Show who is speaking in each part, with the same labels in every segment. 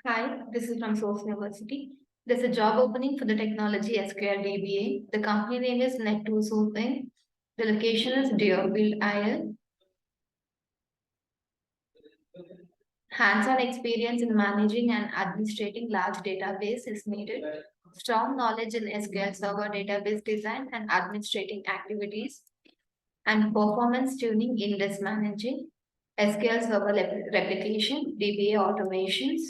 Speaker 1: Hi, this is from Source University. There's a job opening for the technology SQL DBA. The company name is Net2Source. The location is Deerfield, IL. Hands-on experience in managing and administrating large database is needed. Strong knowledge in SQL Server database design and administrating activities, and performance tuning in disk managing, SQL Server replication, DBA automations.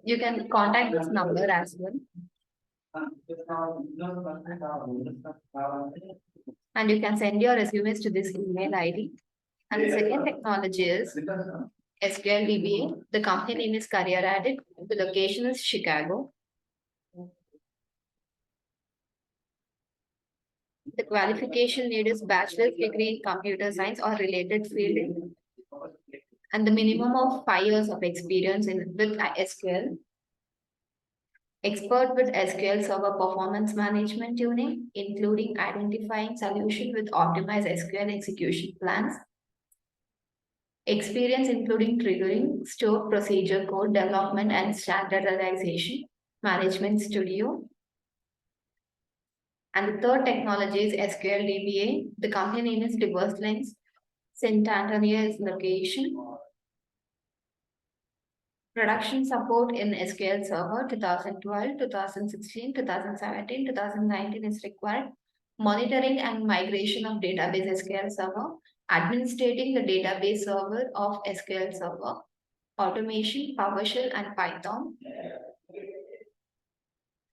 Speaker 1: You can contact this number as well. And you can send your resumes to this email ID. And the second technology is SQL DBA. The company name is CareerAddict. The location is Chicago. The qualification need is bachelor's degree in computer science or related field. And the minimum of 5 years of experience with SQL. Expert with SQL Server performance management tuning, including identifying solution with optimized SQL execution plans. Experience including triggering, stored procedure code development and standardization, management studio. And the third technology is SQL DBA. The company name is Lynx. St. Antonio is location. Production support in SQL Server 2012, 2016, 2017, 2019 is required. Monitoring and migration of database SQL Server. Administrating the database server of SQL Server. Automation, PowerShell, and Python.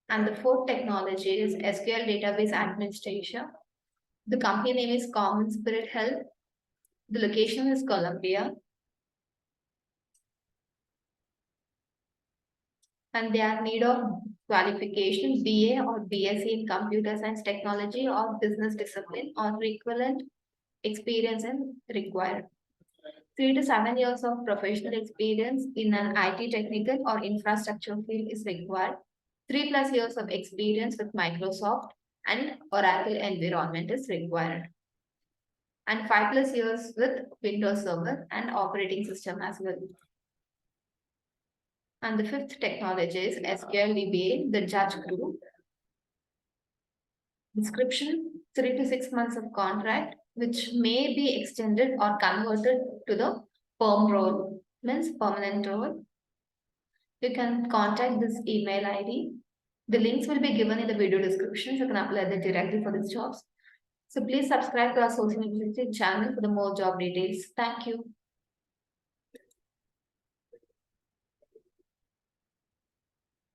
Speaker 1: And the fourth technology is SQL Database Administration. The company name is CommonSpirit Health. The location is Columbia. And they are need of qualification BA or BSc in Computer Science Technology or Business Discipline or equivalent experience and required. 3 to 7 years of professional experience in an IT technical or infrastructure field is required. 3+ years of experience with Microsoft and Oracle environment is required. And 5+ years with Windows Server and operating system as well. And the fifth technology is SQL DBA, the judge group. Description, 3 to 6 months of contract, which may be extended or converted to the perm role, means permanent role. You can contact this email ID. The links will be given in the video description, so you can apply that directly for these jobs. So please subscribe to our Source University channel for the more job details. Thank you.